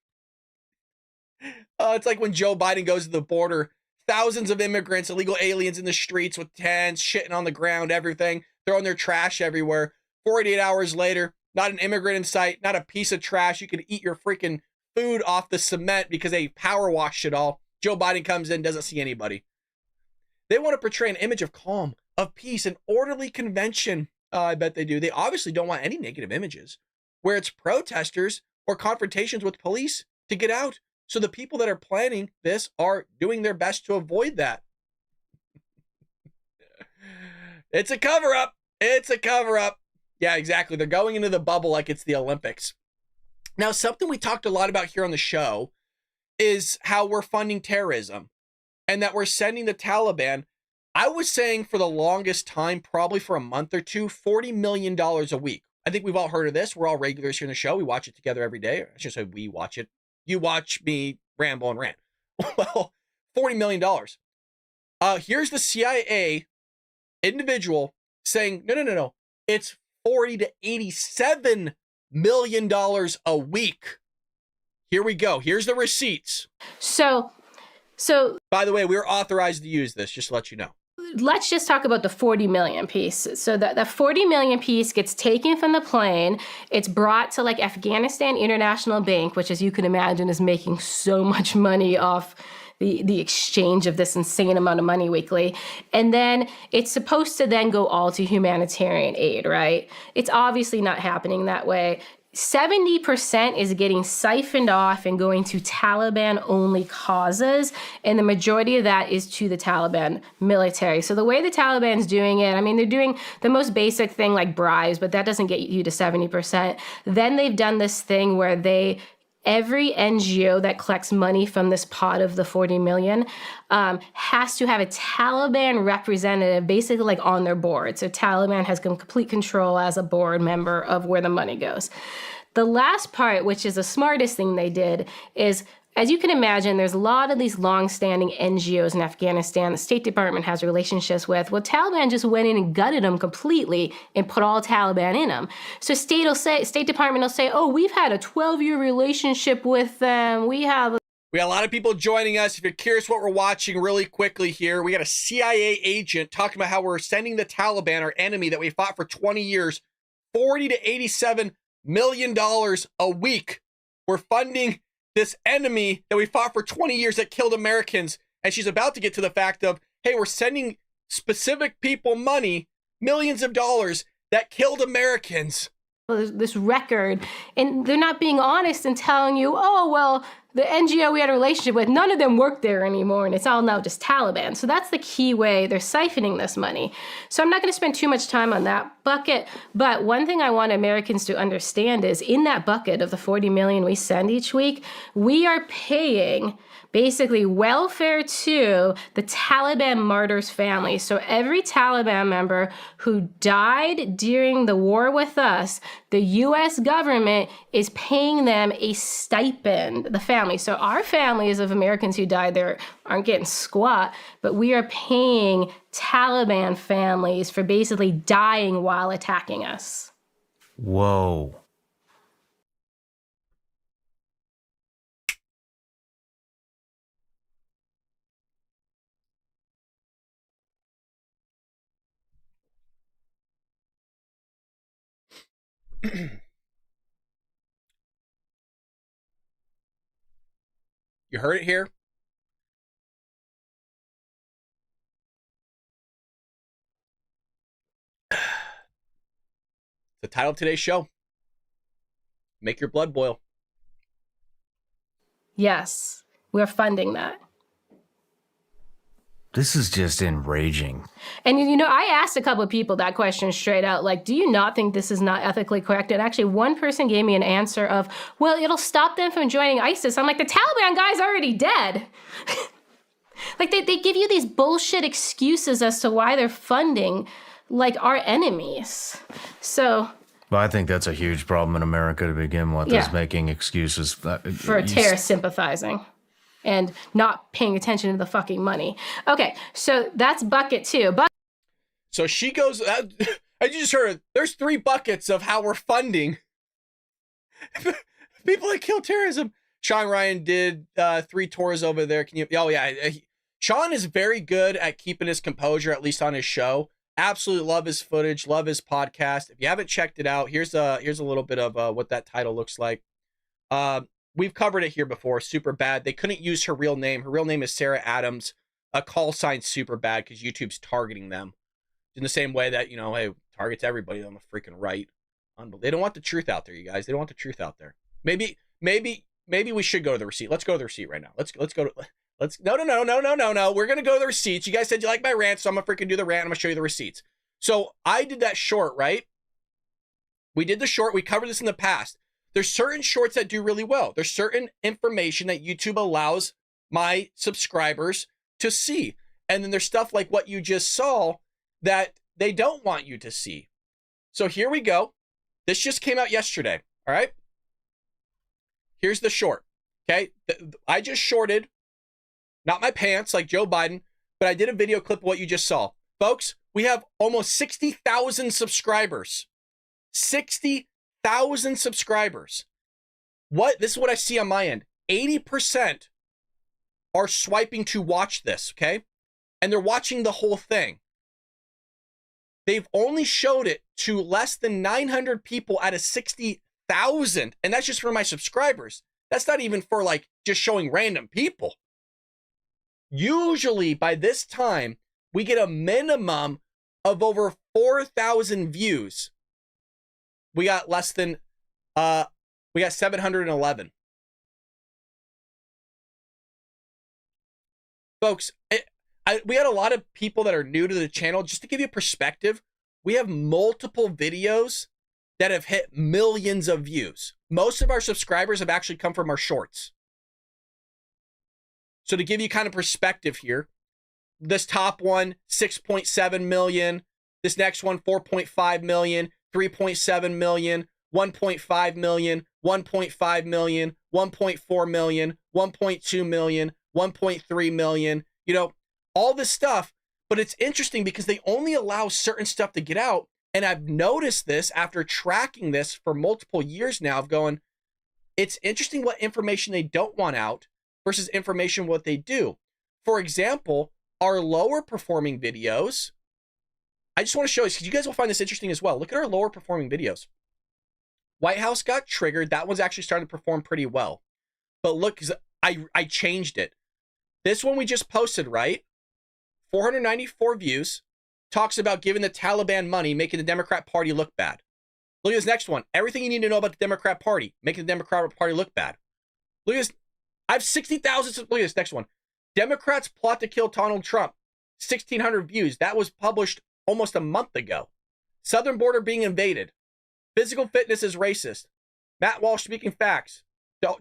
It's like when Joe Biden goes to the border, thousands of immigrants, illegal aliens in the streets with tents, shitting on the ground, everything, throwing their trash everywhere. 48 hours later, not an immigrant in sight, not a piece of trash. You could eat your freaking food off the cement because they power washed it all. Joe Biden comes in, doesn't see anybody. They want to portray an image of calm, of peace, an orderly convention. I bet they do. They obviously don't want any negative images where it's protesters or confrontations with police to get out. So the people that are planning this are doing their best to avoid that. It's a cover-up. It's a cover-up. Yeah, exactly. They're going into the bubble like it's the Olympics. Now, something we talked a lot about here on the show is how we're funding terrorism and that we're sending the Taliban. I was saying for the longest time, probably for a month or two, $40 million a week. I think we've all heard of this. We're all regulars here in the show. We watch it together every day. I should say we watch it. You watch me ramble and rant. Well, $40 million. Here's the CIA individual saying, no. It's $40 to $87 million a week. Here we go. Here's the receipts. So by the way, we're authorized to use this, just to let you know. Let's just talk about the 40 million piece. So the 40 million piece gets taken from the plane. It's brought to like Afghanistan International Bank, which as you can imagine is making so much money off the exchange of this insane amount of money weekly. And then it's supposed to then go all to humanitarian aid, right? It's obviously not happening that way. 70% is getting siphoned off and going to Taliban-only causes, and the majority of that is to the Taliban military. So the way the Taliban's doing it, I mean, they're doing the most basic thing like bribes, but that doesn't get you to 70%. Then they've done this thing where every NGO that collects money from this pot of the 40 million has to have a Taliban representative basically like on their board. So Taliban has complete control as a board member of where the money goes. The last part, which is the smartest thing they did, is, as you can imagine, there's a lot of these long-standing NGOs in Afghanistan the State Department has relationships with. Well, Taliban just went in and gutted them completely and put all Taliban in them. So State Department will say, oh, we've had a 12-year relationship with them. We got a lot of people joining us. If you're curious what we're watching really quickly here, we got a CIA agent talking about how we're sending the Taliban, our enemy that we fought for 20 years, $40 to $87 million a week. We're funding this enemy that we fought for 20 years that killed Americans. And she's about to get to the fact of, hey, we're sending specific people money, millions of dollars that killed Americans. This record, and they're not being honest and telling you, oh, well, the NGO we had a relationship with, none of them work there anymore, and it's all now just Taliban. So that's the key way they're siphoning this money. So I'm not going to spend too much time on that bucket, but one thing I want Americans to understand is in that bucket of the 40 million we send each week, we are paying basically welfare to the Taliban martyrs' families. So every Taliban member who died during the war with us, the U.S. government is paying them a stipend, the family. So our families of Americans who died there aren't getting squat, but we are paying Taliban families for basically dying while attacking us. Whoa. You heard it here. The title of today's show. Make your blood boil. Yes, we're funding that. This is just enraging. And, you know, I asked a couple of people that question straight out, like, do you not think this is not ethically correct? And actually, one person gave me an answer of, well, it'll stop them from joining ISIS. I'm like, the Taliban guy's already dead. Like, they give you these bullshit excuses as to why they're funding, like, our enemies. So... Well, I think that's a huge problem in America to begin with, is making excuses. For terrorist sympathizing. And not paying attention to the fucking money. Okay, so that's bucket two. So she goes, I just heard, there's 3 buckets of how we're funding people that kill terrorism. Sean Ryan did 3 tours over there. Can you? Oh yeah, Sean is very good at keeping his composure, at least on his show. Absolutely love his footage, love his podcast. If you haven't checked it out, here's a little bit of what that title looks like. We've covered it here before. Super bad. They couldn't use her real name. Her real name is Sarah Adams. A call sign super bad because YouTube's targeting them in the same way that, you know, hey, targets everybody on the freaking right. They don't want the truth out there, you guys. They don't want the truth out there. Maybe we should go to the receipt. Let's go to the receipt right now. No. We're gonna go to the receipts. You guys said you like my rant, so I'm gonna freaking do the rant. I'm gonna show you the receipts. So I did that short, right? We did the short. We covered this in the past. There's certain shorts that do really well. There's certain information that YouTube allows my subscribers to see. And then there's stuff like what you just saw that they don't want you to see. So here we go. This just came out yesterday. All right. Here's the short. Okay. I just shorted, not my pants like Joe Biden, but I did a video clip of what you just saw. Folks, we have almost 60,000 subscribers. 60,000 subscribers. This is what I see on my end. 80% are swiping to watch this, okay? And they're watching the whole thing. They've only showed it to less than 900 people out of 60,000. And that's just for my subscribers. That's not even for like just showing random people. Usually by this time, we get a minimum of over 4,000 views. We got less than We got 711. Folks, we had a lot of people that are new to the channel. Just to give you perspective, we have multiple videos that have hit millions of views. Most of our subscribers have actually come from our shorts. So to give you kind of perspective here, this top one, 6.7 million. This next one, 4.5 million, 3.7 million, 1.5 million, 1.5 million, 1.4 million, 1.2 million, 1.3 million, you know, all this stuff. But it's interesting because they only allow certain stuff to get out. And I've noticed this after tracking this for multiple years now of going, it's interesting what information they don't want out versus information what they do. For example, our lower performing videos, I just want to show you, because you guys will find this interesting as well. Look at our lower performing videos. White House got triggered. That one's actually starting to perform pretty well. But look, I changed it. This one we just posted, right? 494 views. Talks about giving the Taliban money, making the Democrat Party look bad. Look at this next one. Everything you need to know about the Democrat Party, making the Democrat Party look bad. Look at this. I have 60,000. Look at this next one. Democrats plot to kill Donald Trump. 1,600 views. That was published almost a month ago. Southern border being invaded. Physical fitness is racist. Matt Walsh speaking facts.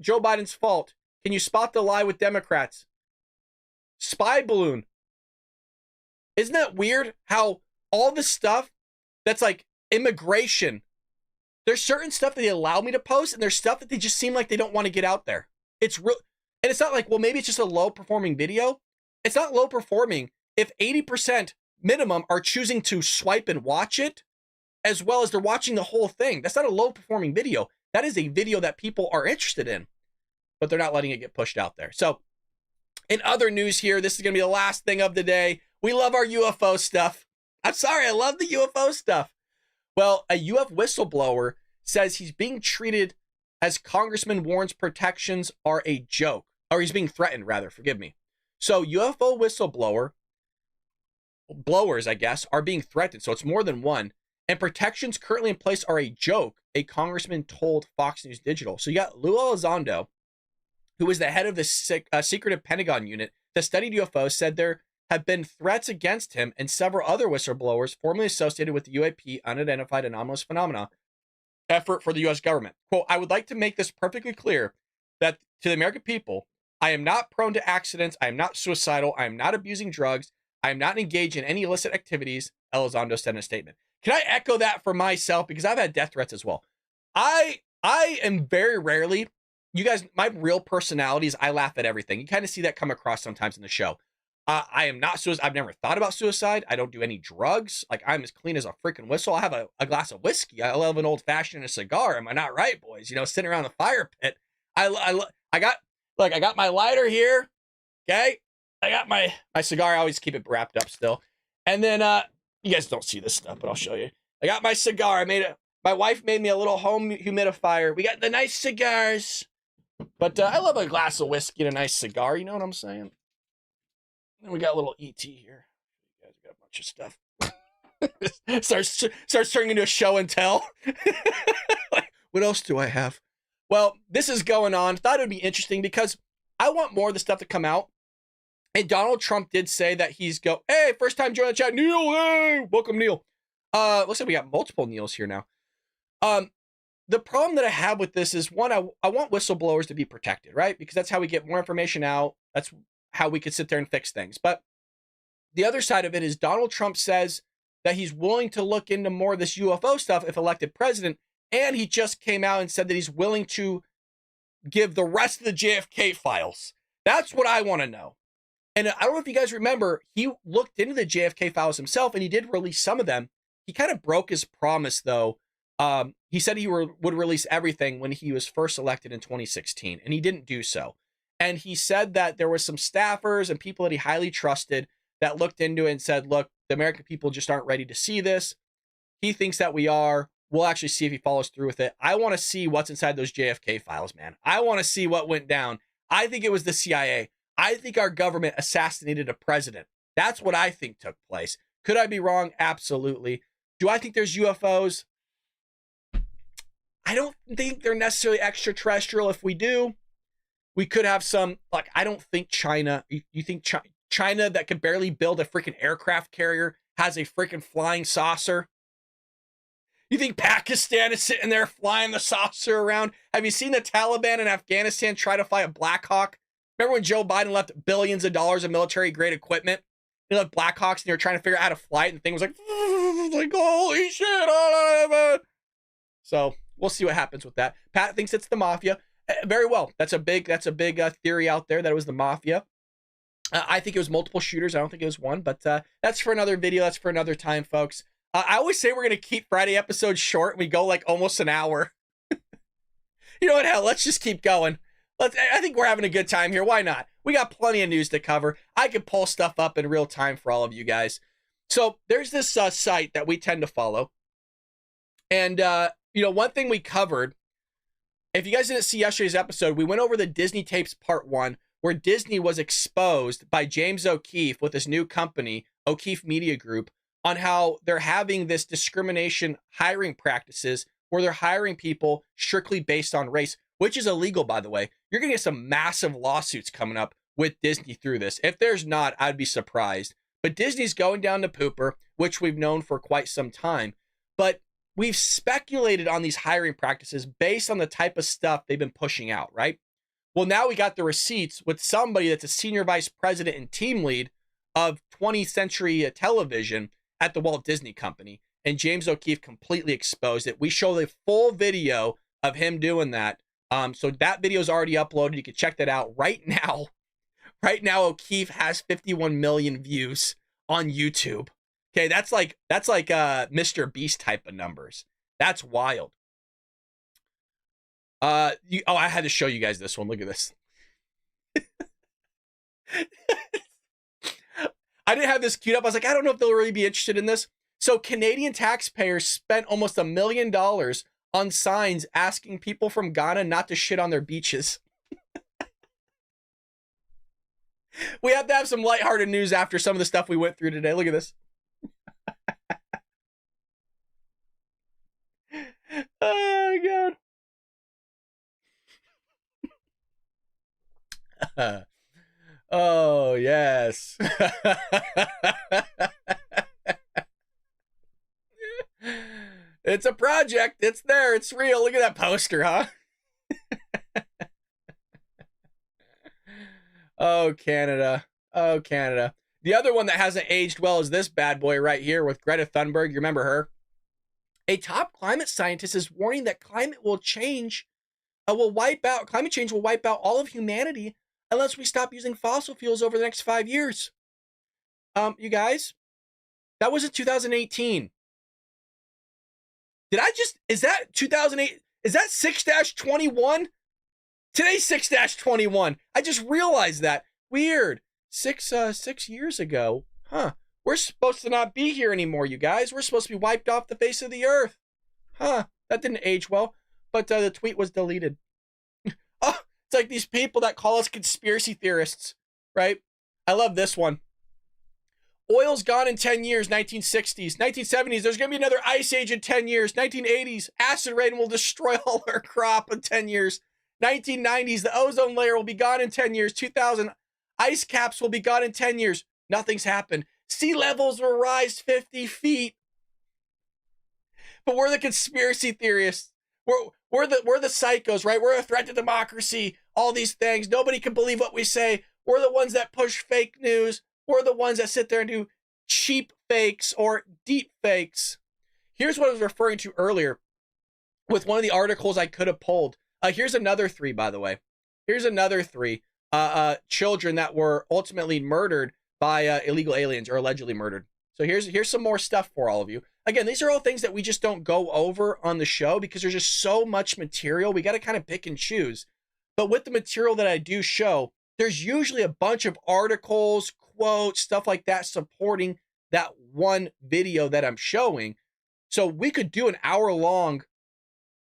Joe Biden's fault. Can you spot the lie with Democrats? Spy balloon. Isn't that weird how all this stuff that's like immigration, there's certain stuff that they allow me to post and there's stuff that they just seem like they don't want to get out there. It's real. And it's not like, well, maybe it's just a low performing video. It's not low performing if 80% minimum are choosing to swipe and watch it, as well as they're watching the whole thing. That's not a low performing video. That is a video that people are interested in, but they're not letting it get pushed out there. So in other news here, this is going to be the last thing of the day. We love our UFO stuff. I'm sorry, I love the UFO stuff. Well, a UF whistleblower says he's being treated as Congressman warns protections are a joke. Or he's being threatened, rather, forgive me. So UFO blowers, I guess, are being threatened. So it's more than one. And protections currently in place are a joke, a congressman told Fox News Digital. So you got Lou Elizondo, who is the head of the secretive Pentagon unit that studied UFOs, said there have been threats against him and several other whistleblowers formerly associated with the UAP, unidentified anomalous phenomena, effort for the U.S. government. Quote, I would like to make this perfectly clear that to the American people, I am not prone to accidents. I am not suicidal. I am not abusing drugs. I am not engaged in any illicit activities, Elizondo said in a statement. Can I echo that for myself? Because I've had death threats as well. I am very rarely, you guys, my real personality is I laugh at everything. You kind of see that come across sometimes in the show. I am not suicide. I've never thought about suicide. I don't do any drugs. Like, I'm as clean as a freaking whistle. I have a glass of whiskey. I love an old fashioned and a cigar. Am I not right, boys? You know, sitting around the fire pit. I got my lighter here. Okay. I got my cigar. I always keep it wrapped up still. And then, you guys don't see this stuff, but I'll show you. I got my cigar. My wife made me a little home humidifier. We got the nice cigars, but I love a glass of whiskey and a nice cigar. You know what I'm saying? And we got a little ET here. You guys got a bunch of stuff. starts turning into a show and tell. What else do I have? Well, this is going on. Thought it would be interesting because I want more of the stuff to come out. And Donald Trump did say that hey, first time joining the chat, Neil, hey, welcome, Neil. Looks like we got multiple Neils here now. The problem that I have with this is, one, I want whistleblowers to be protected, right? Because that's how we get more information out. That's how we could sit there and fix things. But the other side of it is Donald Trump says that he's willing to look into more of this UFO stuff if elected president. And he just came out and said that he's willing to give the rest of the JFK files. That's what I want to know. And I don't know if you guys remember, he looked into the JFK files himself and he did release some of them. He kind of broke his promise, though. He said he would release everything when he was first elected in 2016, and he didn't do so. And he said that there were some staffers and people that he highly trusted that looked into it and said, look, the American people just aren't ready to see this. He thinks that we are. We'll actually see if he follows through with it. I want to see what's inside those JFK files, man. I want to see what went down. I think it was the CIA. I think our government assassinated a president. That's what I think took place. Could I be wrong? Absolutely. Do I think there's UFOs? I don't think they're necessarily extraterrestrial. If we do, we could have some, like, I don't think China, you think China that could barely build a freaking aircraft carrier has a freaking flying saucer? You think Pakistan is sitting there flying the saucer around? Have you seen the Taliban in Afghanistan try to fly a Black Hawk? Remember when Joe Biden left billions of dollars of military-grade equipment? He left Black Hawks and they were trying to figure out how to fly it, and the thing was like holy shit. So we'll see what happens with that. Pat thinks it's the mafia. Very well. That's a big theory out there that it was the mafia. I think it was multiple shooters. I don't think it was one, but that's for another video. That's for another time, folks. I always say we're going to keep Friday episodes short. We go like almost an hour. You know what? Hell, let's just keep going. I think we're having a good time here. Why not? We got plenty of news to cover. I can pull stuff up in real time for all of you guys. So there's this site that we tend to follow. And, one thing we covered, if you guys didn't see yesterday's episode, we went over the Disney tapes part 1, where Disney was exposed by James O'Keefe with his new company, O'Keefe Media Group, on how they're having this discrimination hiring practices where they're hiring people strictly based on race, which is illegal, by the way. You're going to get some massive lawsuits coming up with Disney through this. If there's not, I'd be surprised. But Disney's going down to pooper, which we've known for quite some time. But we've speculated on these hiring practices based on the type of stuff they've been pushing out, right? Well, now we got the receipts with somebody that's a senior vice president and team lead of 20th Century Television at the Walt Disney Company. And James O'Keefe completely exposed it. We show the full video of him doing that. So that video is already uploaded. You can check that out right now. Right now, O'Keefe has 51 million views on YouTube. Okay, that's like Mr. Beast type of numbers. That's wild. I had to show you guys this one. Look at this. I didn't have this queued up. I was like, I don't know if they'll really be interested in this. So Canadian taxpayers spent almost $1 million on signs asking people from Ghana not to shit on their beaches. We have to have some lighthearted news after some of the stuff we went through today. Look at this. Oh, God. Oh, yes. It's a project. It's there. It's real. Look at that poster, huh? Oh, Canada. Oh, Canada. The other one that hasn't aged well is this bad boy right here with Greta Thunberg. You remember her? A top climate scientist is warning that climate change will wipe out all of humanity unless we stop using fossil fuels over the next 5 years. You guys, that was in 2018. Is that 2008? Is that 6-21? Today's 6-21. I just realized that. Weird. 6 years ago. Huh. We're supposed to not be here anymore, you guys. We're supposed to be wiped off the face of the earth. Huh. That didn't age well. But the tweet was deleted. Oh, it's like these people that call us conspiracy theorists, right? I love this one. Oil's gone in 10 years, 1960s. 1970s, there's going to be another ice age in 10 years. 1980s, acid rain will destroy all our crop in 10 years. 1990s, the ozone layer will be gone in 10 years. 2000, ice caps will be gone in 10 years. Nothing's happened. Sea levels will rise 50 feet. But we're the conspiracy theorists. We're the psychos, right? We're a threat to democracy. All these things. Nobody can believe what we say. We're the ones that push fake news. We're the ones that sit there and do cheap fakes or deep fakes. Here's what I was referring to earlier with one of the articles I could have pulled. Here's another 3, by the way. Here's another 3 children that were ultimately murdered by illegal aliens or allegedly murdered. So here's some more stuff for all of you. Again, these are all things that we just don't go over on the show because there's just so much material. We got to kind of pick and choose. But with the material that I do show, there's usually a bunch of articles, quotes, stuff like that supporting that one video that I'm showing. So we could do an hour-long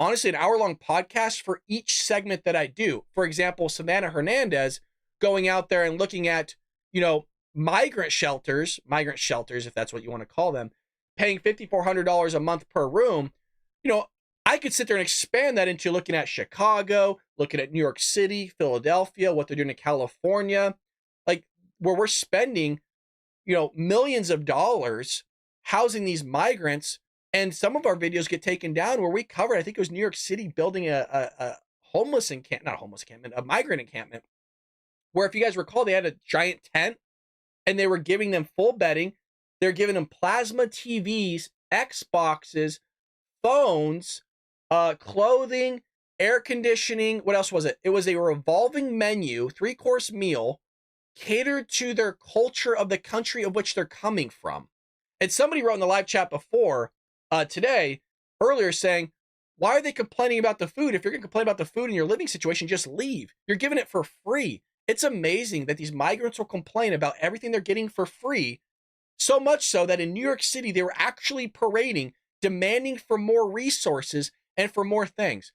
podcast for each segment that I do. For example, Savannah Hernandez going out there and looking at, migrant shelters, if that's what you want to call them, paying $5,400 a month per room. I could sit there and expand that into looking at Chicago, looking at New York City, Philadelphia, what they're doing in California, like where we're spending, millions of dollars housing these migrants. And some of our videos get taken down where we covered, I think it was New York City building a homeless encampment, not a homeless encampment, a migrant encampment, where if you guys recall, they had a giant tent and they were giving them full bedding. They're giving them plasma TVs, Xboxes, phones, clothing, air conditioning. What else was it? It was a revolving menu, 3-course meal catered to their culture of the country of which they're coming from. And somebody wrote in the live chat before earlier saying, why are they complaining about the food? If you're going to complain about the food in your living situation, just leave. You're giving it for free. It's amazing that these migrants will complain about everything they're getting for free. So much so that in New York City, they were actually parading, demanding for more resources and for more things.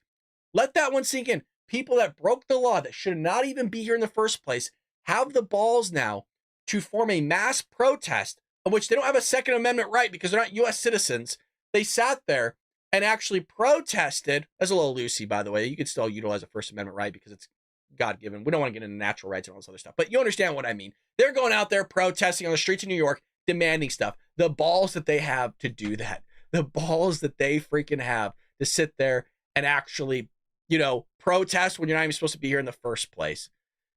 Let that one sink in. People that broke the law, that should not even be here in the first place, have the balls now to form a mass protest of which they don't have a Second Amendment right because they're not U.S. citizens. They sat there and actually protested. That's a little loosey, by the way. You could still utilize a First Amendment right because it's God-given. We don't want to get into natural rights and all this other stuff, but you understand what I mean. They're going out there protesting on the streets of New York, demanding stuff. The balls that they have to do that. The balls that they freaking have to sit there and actually, protest when you're not even supposed to be here in the first place.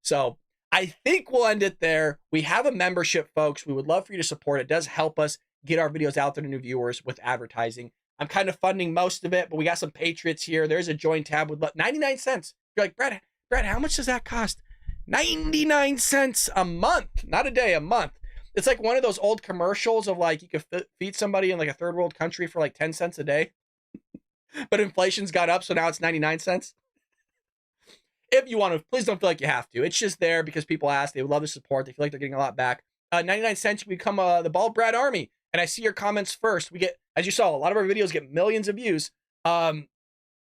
So I think we'll end it there. We have a membership, folks. We would love for you to support. It does help us get our videos out there to new viewers with advertising. I'm kind of funding most of it, but we got some Patriots here. There's a join tab with 99 cents. You're like, Brad, how much does that cost? 99 cents a month, not a day, a month. It's like one of those old commercials of like, you could feed somebody in like a third world country for like 10 cents a day, but inflation's got up. So now it's 99 cents. If you want to, please don't feel like you have to. It's just there because people ask. They would love the support. They feel like they're getting a lot back. 99 cents, you become the Bald Brad Army. And I see your comments first. We get, as you saw, a lot of our videos get millions of views. I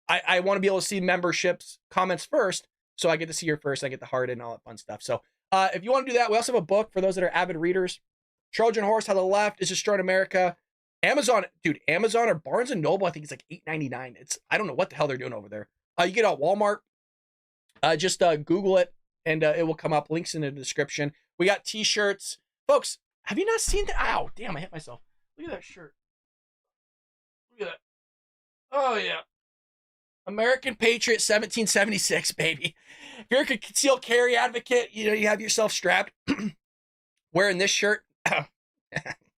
want to be able to see memberships comments first. So I get to see your first. I get the heart and all that fun stuff. So if you want to do that, we also have a book for those that are avid readers. Trojan Horse, How the Left is Destroying America. Amazon or Barnes & Noble, I think it's like $8.99. I don't know what the hell they're doing over there. You get it at Walmart. Just Google it and it will come up. Links in the description. We got t-shirts. Folks, have you not seen that? Ow, damn, I hit myself. Look at that shirt. Look at that. Oh, yeah. American Patriot 1776, baby. If you're a concealed carry advocate, you have yourself strapped. Wearing this shirt,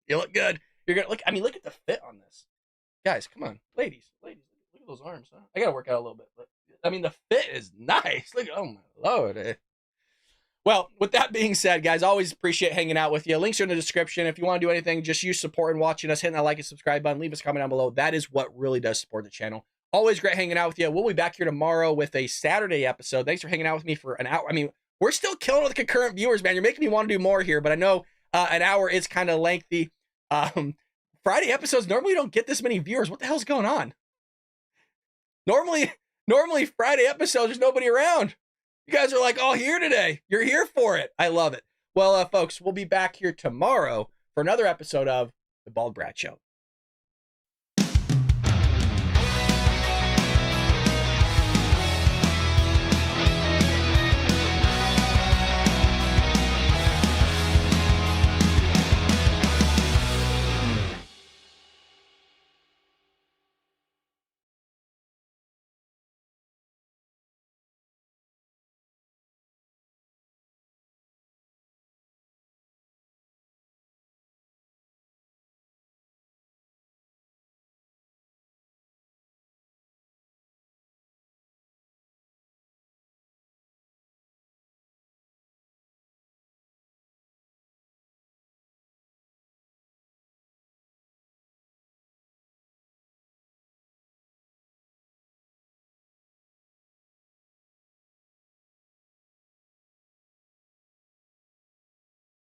you look good. You're going to look, look at the fit on this. Guys, come on. Ladies, look at those arms. Huh? I got to work out a little bit, but the fit is nice. Look, oh my Lord. Well, with that being said, guys, always appreciate hanging out with you. Links are in the description. If you want to do anything, just use support and watching us, hitting that like and subscribe button. Leave us a comment down below. That is what really does support the channel. Always great hanging out with you. We'll be back here tomorrow with a Saturday episode. Thanks for hanging out with me for an hour. We're still killing with the concurrent viewers, man. You're making me want to do more here, but I know an hour is kind of lengthy. Friday episodes normally don't get this many viewers. What the hell's going on? Normally Friday episodes, there's nobody around. You guys are like all here today. You're here for it. I love it. Well, folks, we'll be back here tomorrow for another episode of The Bald Brad Show.